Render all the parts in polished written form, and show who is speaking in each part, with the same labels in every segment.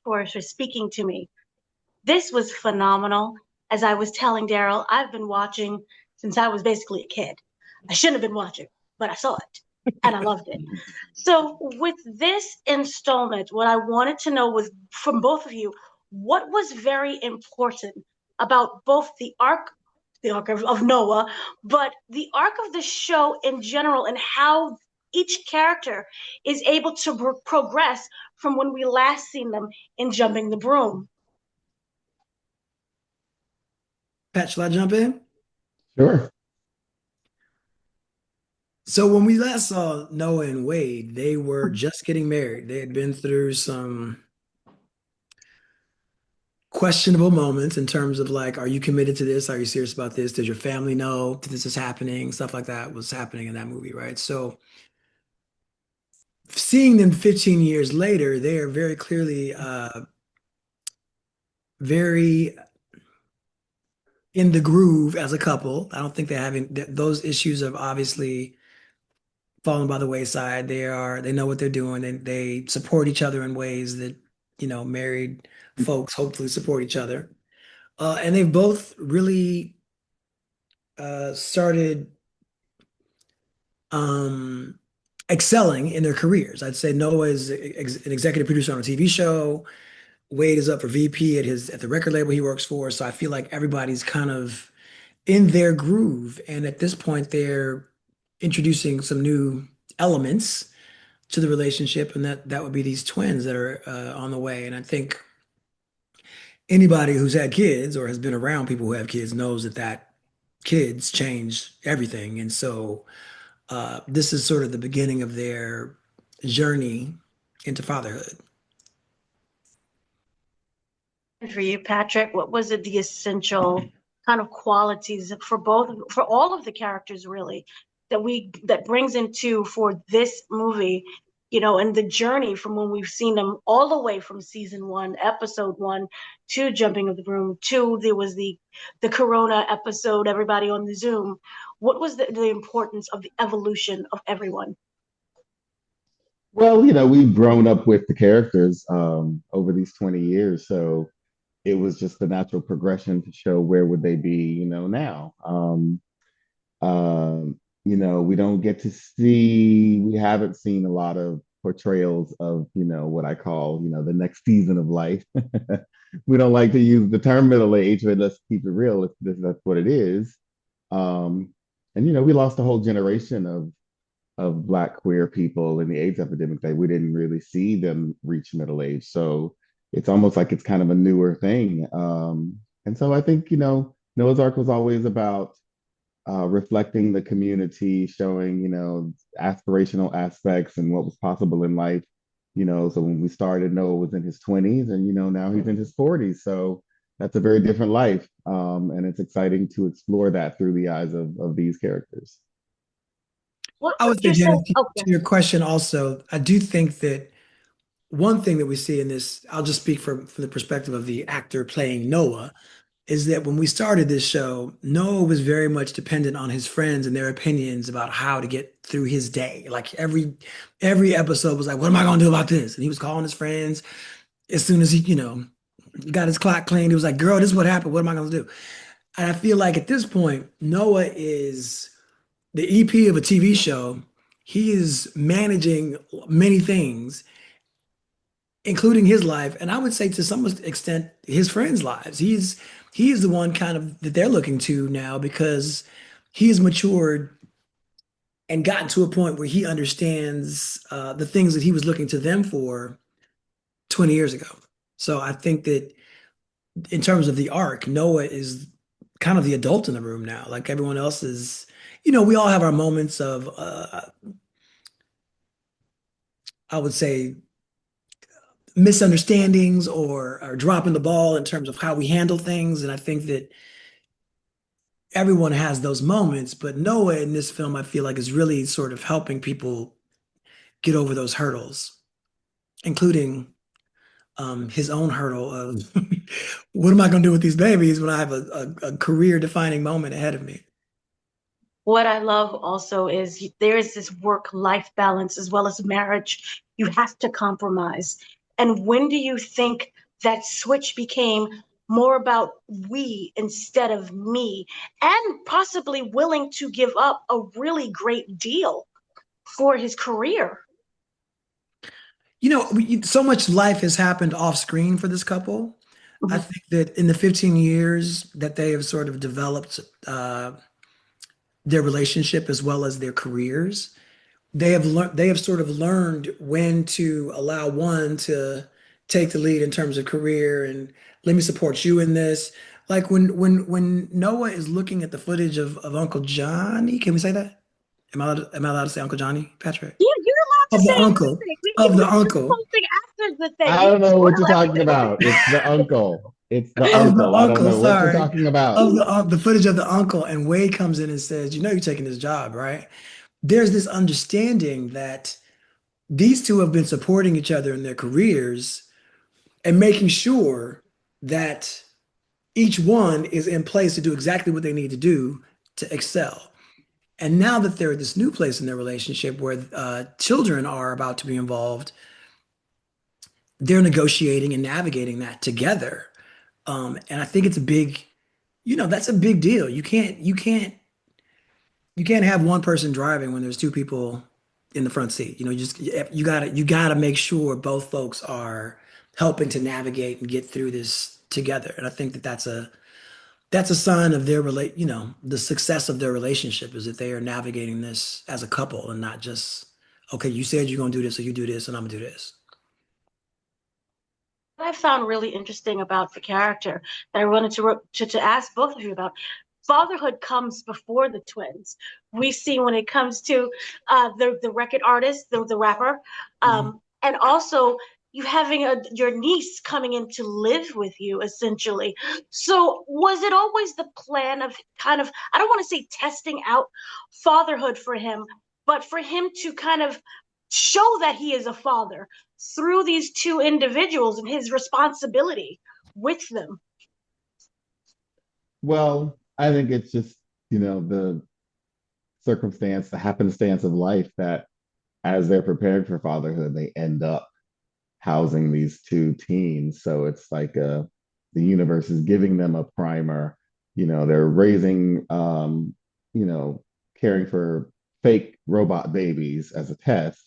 Speaker 1: for speaking to me. This was phenomenal. As I was telling Darryl, I've been watching since I was basically a kid. I shouldn't have been watching, but I saw it and I loved it. So, with this installment, what I wanted to know was from both of you, what was very important about both the arc of Noah, but the arc of the show in general, and how each character is able to progress from when we last seen them in Jumping the Broom.
Speaker 2: Pat, shall I jump in?
Speaker 3: Sure.
Speaker 2: So when we last saw Noah and Wade, they were just getting married. They had been through some questionable moments in terms of like, are you committed to this? Are you serious about this? Does your family know that this is happening? Stuff like that was happening in that movie, right? So seeing them 15 years later, they are very clearly very in the groove as a couple. I don't think they're having those issues have obviously fallen by the wayside. They know what they're doing and they support each other in ways that, married folks hopefully support each other. And they've both really started um, excelling in their careers. I'd say Noah is an executive producer on a TV show. Wade is up for VP at the record label he works for. So I feel like everybody's kind of in their groove. And at this point, they're introducing some new elements to the relationship, and that would be these twins that are on the way. And I think anybody who's had kids or has been around people who have kids knows that kids change everything. And so this is sort of the beginning of their journey into fatherhood.
Speaker 1: And for you, Patrick, what was it the essential kind of qualities for all of the characters really that brings into for this movie, and the journey from when we've seen them all the way from season one, episode one, to Jumping of the Broom, to there was the Corona episode, everybody on the Zoom. What was the importance of the evolution of everyone?
Speaker 3: Well, we've grown up with the characters over these 20 years, so it was just the natural progression to show where would they be, now. We don't get to see, we haven't seen a lot of portrayals of, what I call, the next season of life. We don't like to use the term middle age, but let's keep it real. That's what it is. And, we lost a whole generation of Black queer people in the AIDS epidemic that we didn't really see them reach middle age. So it's almost like it's kind of a newer thing. And so I think, Noah's Ark was always about reflecting the community, showing, aspirational aspects and what was possible in life. So when we started, Noah was in his 20s and, now he's in his 40s. So that's a very different life. And it's exciting to explore that through the eyes of these characters.
Speaker 1: What
Speaker 2: I
Speaker 1: would
Speaker 2: would say,
Speaker 1: you say?
Speaker 2: Janet,
Speaker 1: Oh,
Speaker 2: to your question also, I do think that one thing that we see in this, I'll just speak from the perspective of the actor playing Noah, is that when we started this show, Noah was very much dependent on his friends and their opinions about how to get through his day. Like every episode was like, what am I gonna do about this? And he was calling his friends as soon as he, got his clock cleaned. He was like, girl, this is what happened. What am I gonna do? And I feel like at this point, Noah is the EP of a TV show. He is managing many things, including his life, and I would say to some extent his friends' lives. He's the one kind of that they're looking to now because he has matured and gotten to a point where he understands the things that he was looking to them for 20 years ago. So I think that in terms of the arc, Noah is kind of the adult in the room now. Like everyone else is, we all have our moments of, I would say, misunderstandings or dropping the ball in terms of how we handle things. And I think that everyone has those moments, but Noah in this film, I feel like is really sort of helping people get over those hurdles, including his own hurdle of what am I going to do with these babies when I have a career defining moment ahead of me?
Speaker 1: what I love also is there is this work life balance as well as marriage. You have to compromise. And when do you think that switch became more about we instead of me, and possibly willing to give up a really great deal for his career?
Speaker 2: So much life has happened off screen for this couple. I
Speaker 1: Mhm.
Speaker 2: think that in the 15 years that they have sort of developed their relationship as well as their careers, they have sort of learned when to allow one to take the lead in terms of career and let me support you in this. Like when Noah is looking at the footage of Uncle Johnny, can we say that? Am I allowed to say Uncle Johnny, Patrick?
Speaker 1: Yeah, you're allowed to
Speaker 2: Of
Speaker 1: say
Speaker 2: the uncle,
Speaker 1: anything.
Speaker 2: of
Speaker 1: We
Speaker 2: the
Speaker 1: do this
Speaker 2: uncle,
Speaker 1: whole thing after the thing.
Speaker 3: I
Speaker 1: You
Speaker 3: don't
Speaker 1: can
Speaker 3: know what
Speaker 1: spoil
Speaker 3: you're talking
Speaker 1: everything.
Speaker 3: about. It's the uncle. It's the
Speaker 2: of the
Speaker 3: uncle. I don't
Speaker 2: uncle,
Speaker 3: know what you're
Speaker 2: sorry,
Speaker 3: talking about.
Speaker 2: of the footage of the uncle, and Wade comes in and says, "You know, you're taking this job, right?" There's this understanding that these two have been supporting each other in their careers and making sure that each one is in place to do exactly what they need to do to excel. And now that they're at this new place in their relationship where children are about to be involved, they're negotiating and navigating that together. And I think it's a big, that's a big deal. You can't have one person driving when there's two people in the front seat. You gotta make sure both folks are helping to navigate and get through this together. And I think that that's a sign of the success of their relationship is that they are navigating this as a couple and not just, okay, you said you're gonna do this, so you do this, and I'm gonna do this.
Speaker 1: What I found really interesting about the character that I wanted to ask both of you about. Fatherhood comes before the twins. We see when it comes to the record artist, the rapper,
Speaker 2: Mhm.
Speaker 1: and also you having your niece coming in to live with you essentially. So was it always the plan of kind of, I don't want to say testing out fatherhood for him, but for him to kind of show that he is a father through these two individuals and his responsibility with them?
Speaker 3: Well, I think it's just, the circumstance, the happenstance of life that as they're preparing for fatherhood, they end up housing these two teens. So it's like the universe is giving them a primer. They're raising, you know, caring for fake robot babies as a test,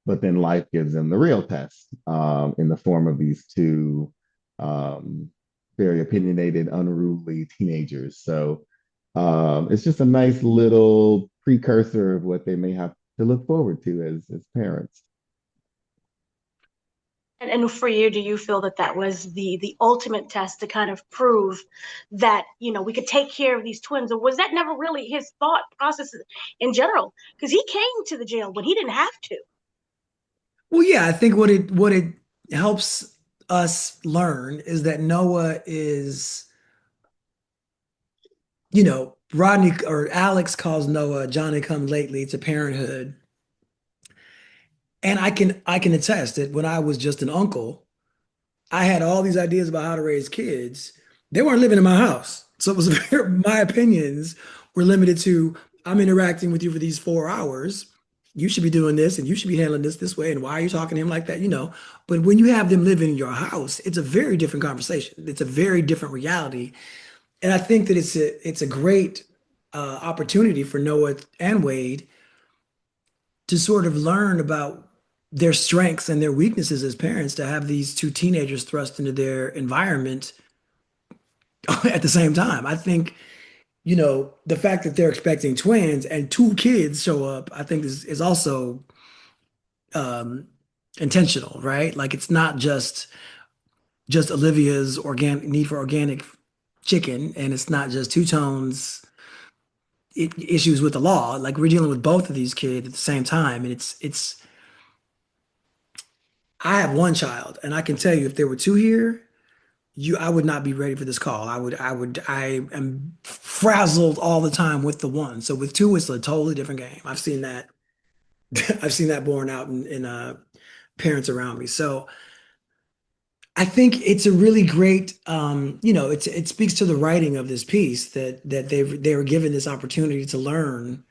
Speaker 3: but then life gives them the real test in the form of these two um, very opinionated, unruly teenagers. So it's just a nice little precursor of what they may have to look forward to as parents.
Speaker 1: And for you, do you feel that that was the ultimate test to kind of prove that, we could take care of these twins? Or was that never really his thought process in general? Because he came to the jail when he didn't have to.
Speaker 2: Well, yeah, I think what it helps us learn is that Noah is, Rodney or Alex calls Noah Johnny come lately to parenthood. And I can attest that when I was just an uncle, I had all these ideas about how to raise kids. They weren't living in my house. So it was my opinions were limited to I'm interacting with you for these 4 hours. You should be doing this and you should be handling this way. And why are you talking to him like that? But when you have them living in your house, it's a very different conversation. It's a very different reality. And I think that it's a great opportunity for Noah and Wade to sort of learn about their strengths and their weaknesses as parents to have these two teenagers thrust into their environment at the same time. I think, the fact that they're expecting twins and two kids show up, I think is also um, intentional, right? Like it's not just Olivia's organic need for organic chicken, and it's not just Two Tones issues with the law. Like we're dealing with both of these kids at the same time, and it's I have one child, and I can tell you if there were two here, I would not be ready for this call. I am frazzled all the time with the one. So with two, it's a totally different game. I've seen that. I've seen that borne out in parents around me. So I think it's a really great, it speaks to the writing of this piece that they were given this opportunity to learn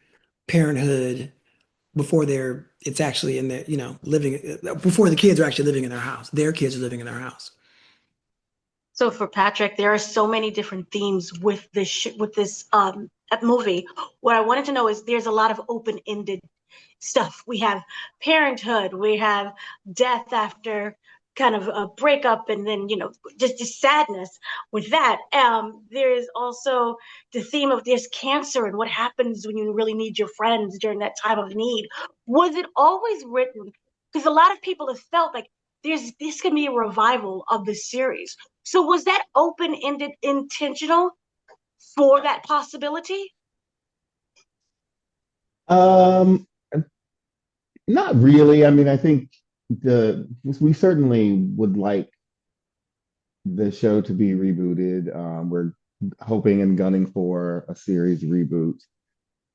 Speaker 2: parenthood before it's actually in their, living before the kids are actually living in their house. Their kids are living in their house.
Speaker 1: So for Patrick, there are so many different themes with this movie. What I wanted to know is there's a lot of open-ended stuff. We have parenthood, we have death after kind of a breakup, and then just sadness with that. There is also the theme of this cancer and what happens when you really need your friends during that time of need. Was it always written? Because a lot of people have felt like this can be a revival of the series. So was that open-ended intentional for that possibility?
Speaker 3: Um, Not really. I mean, I think the we certainly would like the show to be rebooted. We're hoping and gunning for a series reboot.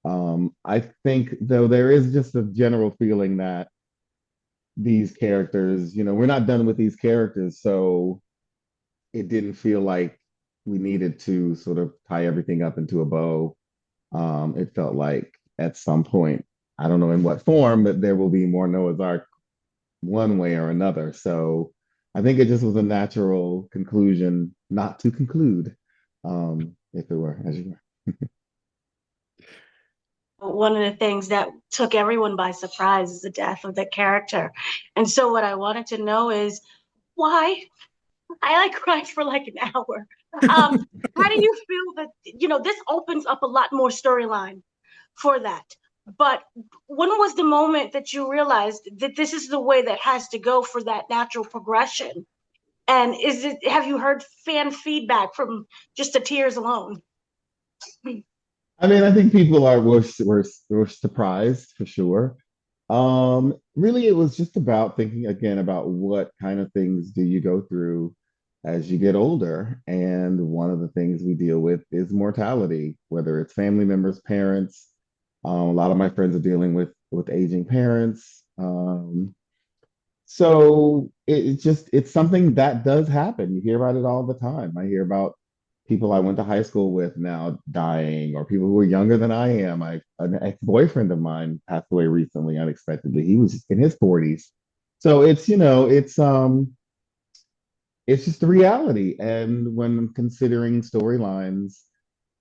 Speaker 3: I think though there is just a general feeling that these characters, we're not done with these characters, so it didn't feel like we needed to sort of tie everything up into a bow. It felt like at some point, I don't know in what form, but there will be more Noah's Ark one way or another. So I think it just was a natural conclusion not to conclude, if it were, as you were.
Speaker 1: One of the things that took everyone by surprise is the death of the character. And so what I wanted to know is why? I like cried for like an hour. How do you feel that, this opens up a lot more storyline for that? But when was the moment that you realized that this is the way that has to go for that natural progression? And have you heard fan feedback from just the tears alone?
Speaker 3: I mean, I think people were surprised for sure. Really, it was just about thinking again about what kind of things do you go through as you get older. And one of the things we deal with is mortality, whether it's family members, parents. A lot of my friends are dealing with aging parents. So it's something that does happen. You hear about it all the time. I hear about people I went to high school with now dying, or people who are younger than I am. An ex-boyfriend of mine passed away recently unexpectedly. He was in his 40s. So it's just the reality. And when considering storylines,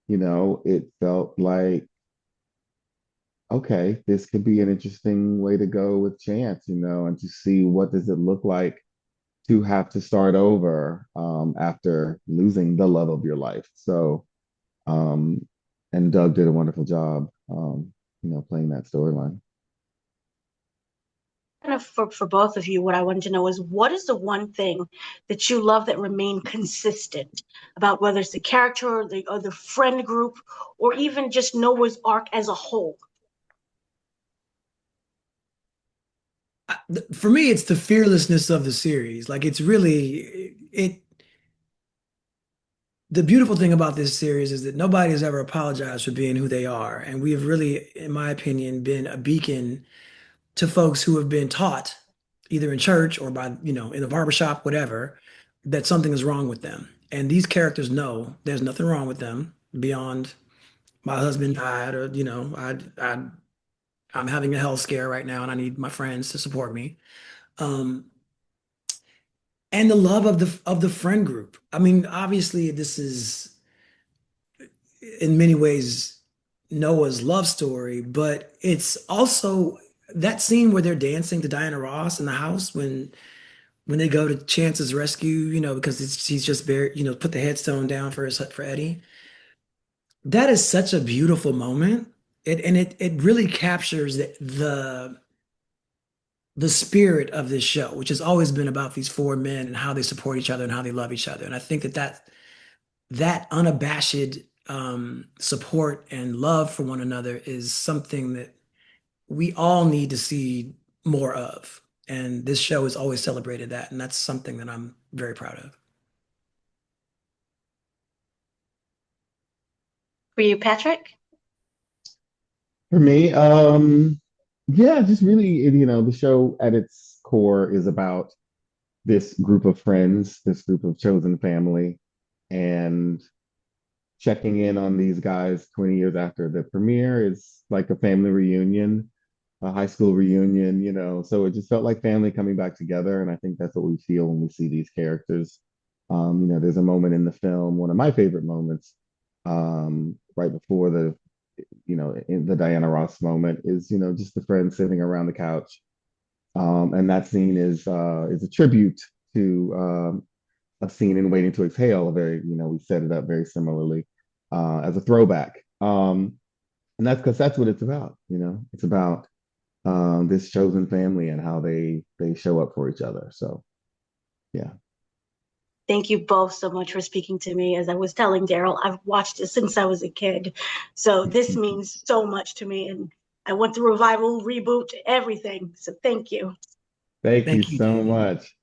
Speaker 3: it felt like okay, this could be an interesting way to go with Chance, and to see what does it look like to have to start over after losing the love of your life. So, um, and Doug did a wonderful job, playing that storyline.
Speaker 1: Kind of for both of you, what I wanted to know is what is the one thing that you love that remained consistent about whether it's the character or the friend group or even just Noah's Ark as a whole?
Speaker 2: For me, it's the fearlessness of the series. Like it's really it. The beautiful thing about this series is that nobody has ever apologized for being who they are, and we have really, in my opinion, been a beacon to folks who have been taught, either in church or by, in the barbershop, whatever, that something is wrong with them. And these characters know there's nothing wrong with them beyond my husband died, or I'm having a health scare right now, and I need my friends to support me. Um, and the love of the friend group. I mean, obviously, this is in many ways Noah's love story, but it's also that scene where they're dancing to Diana Ross in the house when they go to Chance's rescue, because he's just buried, put the headstone down for Eddie. That is such a beautiful moment. It really captures the spirit of this show, which has always been about these four men and how they support each other and how they love each other. And I think that unabashed support and love for one another is something that we all need to see more of. And this show has always celebrated that, and that's something that I'm very proud of.
Speaker 1: For you, Patrick?
Speaker 3: For me, yeah, just really, the show at its core is about this group of friends, this group of chosen family, and checking in on these guys 20 years after the premiere is like a family reunion. a high school reunion, you know. So it just felt like family coming back together, and I think that's what we feel when we see these characters. You know, there's a moment in the film, one of my favorite moments, right before the, you know, in the Diana Ross moment is, you know, just the friends sitting around the couch. And that scene is a tribute to a scene in Waiting to Exhale, a very, you know, we set it up very similarly as a throwback. And that's because that's what it's about, you know, it's about this chosen family and how they show up for each other. So yeah.
Speaker 1: Thank you both so much for speaking to me. As I was telling Darryl, I've watched it since I was a kid. So this means so much to me. And I went through revival, reboot, everything. So thank you.
Speaker 3: Thank you
Speaker 2: Thank you,
Speaker 3: so
Speaker 2: Danny.
Speaker 3: much.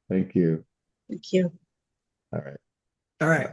Speaker 3: Thank you.
Speaker 1: Thank you.
Speaker 3: All right.
Speaker 2: All right.